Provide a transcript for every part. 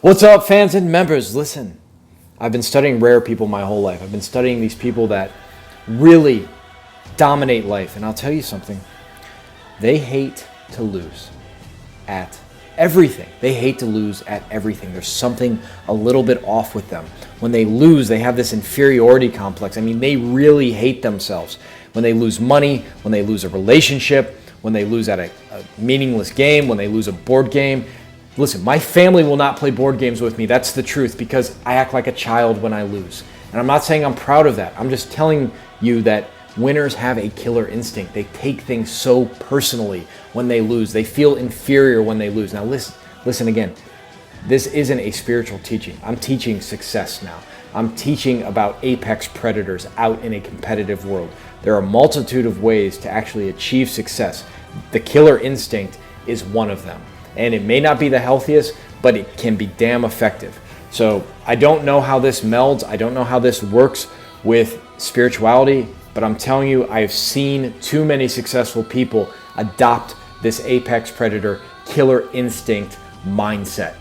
What's up, fans and members? Listen, I've been studying rare people my whole life. I've been studying these people that really dominate life. And I'll tell you something. They hate to lose at everything. They hate to lose at everything. There's something a little bit off with them. When they lose, they have this inferiority complex. I mean, they really hate themselves. When they lose money, when they lose a relationship, when they lose at a meaningless game, when they lose a board game. Listen, my family will not play board games with me. That's the truth, because I act like a child when I lose. And I'm not saying I'm proud of that. I'm just telling you that winners have a killer instinct. They take things so personally when they lose. They feel inferior when they lose. Now listen again. This isn't a spiritual teaching. I'm teaching success now. I'm teaching about apex predators out in a competitive world. There are a multitude of ways to actually achieve success. The killer instinct is one of them. And it may not be the healthiest, but it can be damn effective. So I don't know how this melds. I don't know how this works with spirituality, but I'm telling you, I've seen too many successful people adopt this apex predator killer instinct mindset.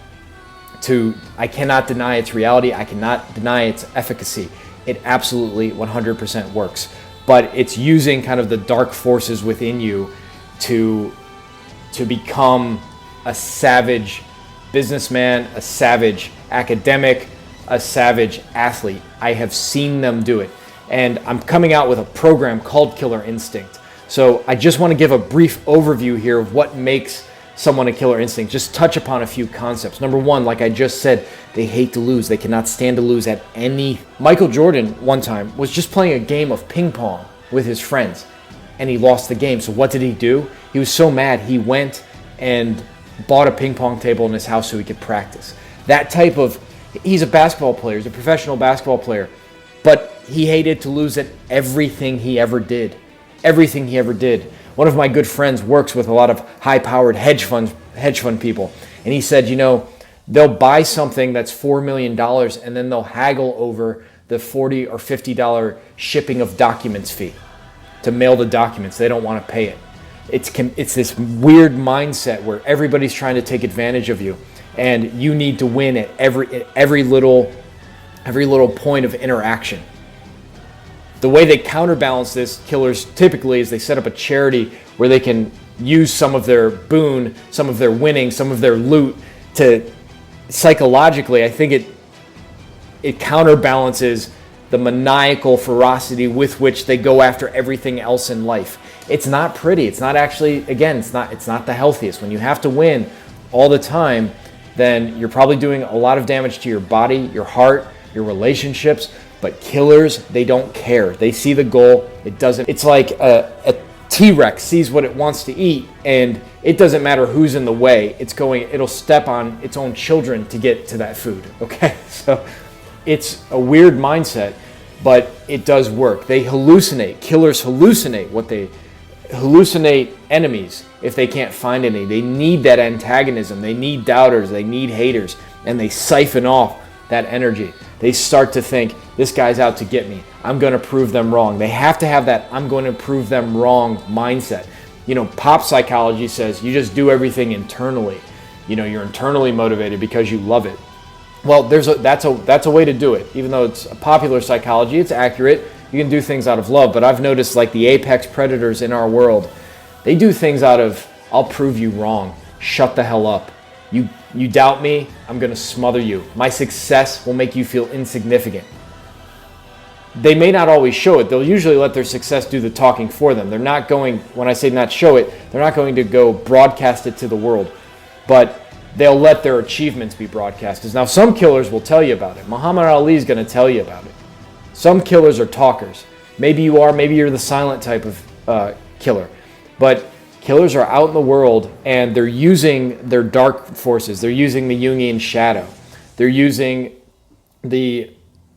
I cannot deny its reality. I cannot deny its efficacy. It absolutely 100% works, but it's using kind of the dark forces within you to become a savage businessman, a savage academic, a savage athlete. I have seen them do it. And I'm coming out with a program called Killer Instinct. So I just want to give a brief overview here of what makes someone a killer instinct. Just touch upon a few concepts. Number one, like I just said, they hate to lose. They cannot stand to lose at any. Michael Jordan one time was just playing a game of ping pong with his friends and he lost the game. So what did he do? He was so mad, he went and bought a ping pong table in his house so he could practice. He's a basketball player, he's a professional basketball player, but he hated to lose at everything he ever did. Everything he ever did. One of my good friends works with a lot of high-powered hedge fund people, and he said, they'll buy something that's $4 million and then they'll haggle over the $40 or $50 shipping of documents fee to mail the documents. They don't want to pay it. It's this weird mindset where everybody's trying to take advantage of you, and you need to win at every little point of interaction. The way they counterbalance this, killers typically, is they set up a charity where they can use some of their boon, some of their winning, some of their loot to psychologically, I think it counterbalances the maniacal ferocity with which they go after everything else in life. It's not pretty. It's not actually, again, it's not the healthiest. When you have to win all the time, then you're probably doing a lot of damage to your body, your heart, your relationships. But killers, they don't care. They see the goal. It's like a T-Rex sees what it wants to eat, and it doesn't matter who's in the way. It'll step on its own children to get to that food. Okay? So it's a weird mindset, but it does work. They hallucinate. Killers hallucinate enemies if they can't find any. They need that antagonism. They need doubters. They need haters, and they siphon off that energy. They start to think, this guy's out to get me. I'm going to prove them wrong. They have to have that I'm going to prove them wrong mindset. Pop psychology says you just do everything internally. You're internally motivated because you love it. Well, that's a way to do it. Even though it's a popular psychology, it's accurate. You can do things out of love, but I've noticed like the apex predators in our world, they do things out of, I'll prove you wrong. Shut the hell up. You doubt me, I'm going to smother you. My success will make you feel insignificant. They may not always show it. They'll usually let their success do the talking for them. They're not going, when I say not show it, they're not going to go broadcast it to the world, but they'll let their achievements be broadcasted. Now, some killers will tell you about it. Muhammad Ali is going to tell you about it. Some killers are talkers. Maybe you're the silent type of killer, but killers are out in the world and they're using their dark forces. They're using the Jungian shadow. They're using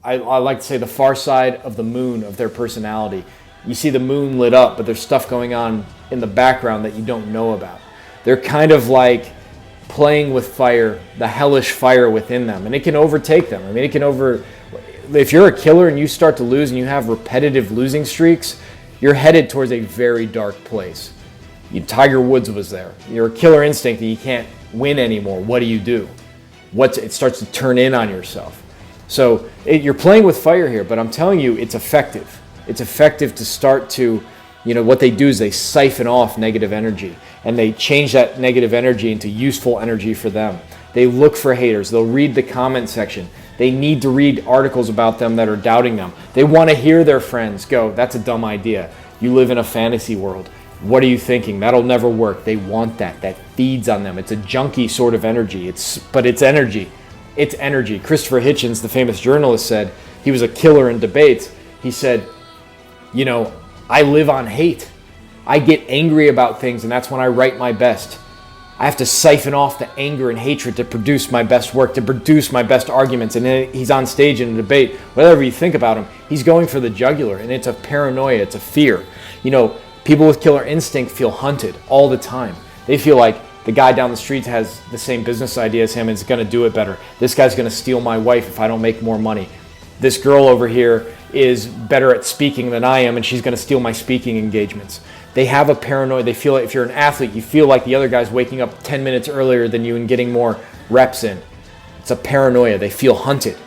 I like to say the far side of the moon of their personality. You see the moon lit up, but there's stuff going on in the background that you don't know about. They're kind of like playing with fire, the hellish fire within them, and it can overtake them. I mean, if you're a killer and you start to lose and you have repetitive losing streaks, you're headed towards a very dark place. Tiger Woods was there. You're a killer instinct and you can't win anymore. What do? it starts to turn in on yourself. So you're playing with fire here, but I'm telling you, it's effective. It's effective to start to, what they do is they siphon off negative energy, and they change that negative energy into useful energy for them. They look for haters. They'll read the comment section. They need to read articles about them that are doubting them. They want to hear their friends go, that's a dumb idea. You live in a fantasy world. What are you thinking? That'll never work. They want that. That feeds on them. It's a junky sort of energy. But it's energy. It's energy. Christopher Hitchens, the famous journalist, said, he was a killer in debates. He said, I live on hate. I get angry about things, and that's when I write my best. I have to siphon off the anger and hatred to produce my best work, to produce my best arguments. And then he's on stage in a debate. Whatever you think about him, he's going for the jugular, and it's a paranoia. It's a fear. People with killer instinct feel hunted all the time. They feel like the guy down the street has the same business idea as him and is going to do it better. This guy's going to steal my wife if I don't make more money. This girl over here is better at speaking than I am, and she's going to steal my speaking engagements. They have a paranoia. They feel like if you're an athlete, you feel like the other guy's waking up 10 minutes earlier than you and getting more reps in. It's a paranoia. They feel hunted.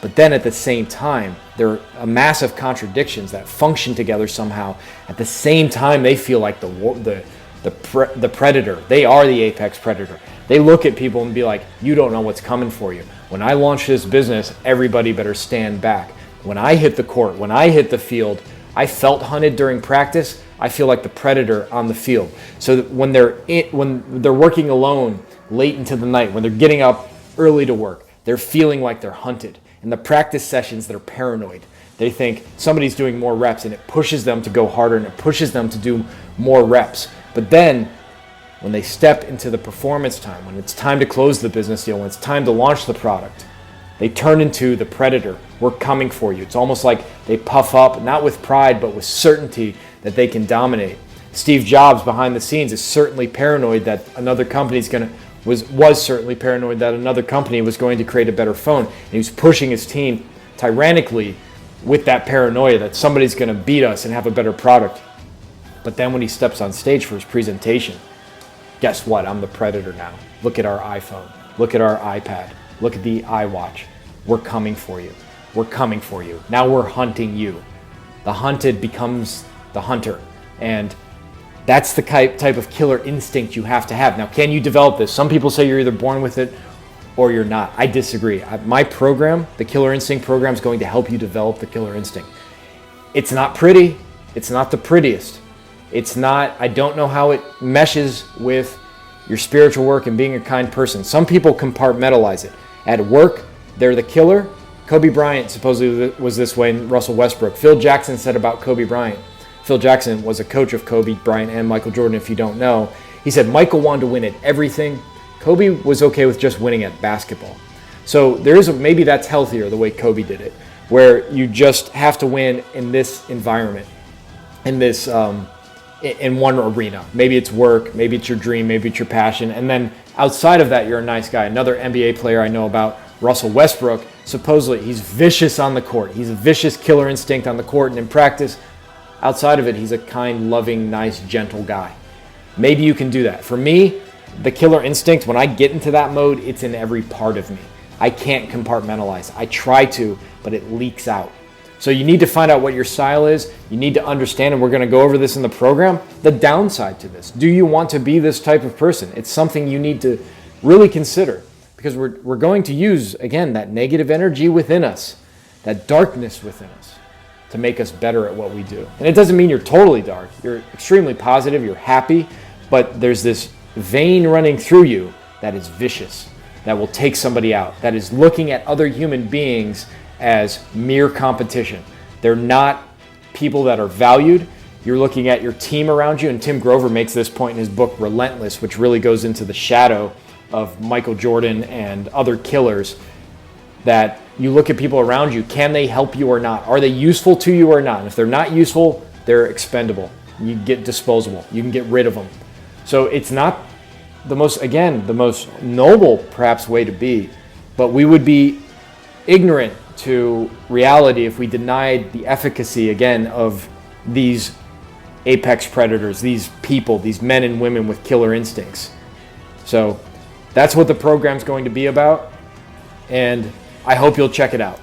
But then at the same time, there are massive contradictions that function together somehow. At the same time, they feel like the predator. They are the apex predator. They look at people and be like, you don't know what's coming for you. When I launch this business, everybody better stand back. When I hit the court, when I hit the field, I felt hunted during practice. I feel like the predator on the field. So that when they're working alone late into the night, when they're getting up early to work, they're feeling like they're hunted. In the practice sessions, they're paranoid. They think somebody's doing more reps, and it pushes them to go harder, and it pushes them to do more reps. But then when they step into the performance time, when it's time to close the business deal, when it's time to launch the product, they turn into the predator. We're coming for you. It's almost like they puff up, not with pride, but with certainty that they can dominate. Steve Jobs behind the scenes is certainly paranoid that another company's was certainly paranoid that another company was going to create a better phone. And he was pushing his team tyrannically with that paranoia that somebody's going to beat us and have a better product. But then when he steps on stage for his presentation, guess what? I'm the predator now. Look at our iPhone. Look at our iPad. Look at the iWatch. We're coming for you. We're coming for you. Now we're hunting you. The hunted becomes the hunter. And that's the type of killer instinct you have to have. Now, can you develop this? Some people say you're either born with it or you're not. I disagree. My program, the Killer Instinct program, is going to help you develop the killer instinct. It's not pretty. It's not the prettiest. I don't know how it meshes with your spiritual work and being a kind person. Some people compartmentalize it. At work, they're the killer. Kobe Bryant supposedly was this way, and Russell Westbrook. Phil Jackson said about Kobe Bryant. Phil Jackson was a coach of Kobe Bryant and Michael Jordan, if you don't know. He said Michael wanted to win at everything. Kobe was okay with just winning at basketball. So maybe that's healthier the way Kobe did it, where you just have to win in this environment, in this in one arena. Maybe it's work, maybe it's your dream, maybe it's your passion, and then outside of that, you're a nice guy. Another NBA player I know about, Russell Westbrook, supposedly he's vicious on the court. He's a vicious killer instinct on the court, and in practice, outside of it, he's a kind, loving, nice, gentle guy. Maybe you can do that. For me, the killer instinct, when I get into that mode, it's in every part of me. I can't compartmentalize. I try to, but it leaks out. So you need to find out what your style is. You need to understand, and we're going to go over this in the program, the downside to this. Do you want to be this type of person? It's something you need to really consider, because we're going to use, again, that negative energy within us, that darkness within us, to make us better at what we do. And it doesn't mean you're totally dark. You're extremely positive, you're happy, but there's this vein running through you that is vicious, that will take somebody out, that is looking at other human beings as mere competition. They're not people that are valued. You're looking at your team around you, and Tim Grover makes this point in his book, Relentless, which really goes into the shadow of Michael Jordan and other killers, that you look at people around you, can they help you or not? Are they useful to you or not? And if they're not useful, they're expendable. You get disposable. You can get rid of them. So it's not the most noble perhaps way to be, but we would be ignorant to reality if we denied the efficacy, again, of these apex predators, these people, these men and women with killer instincts. So that's what the program's going to be about. and I hope you'll check it out.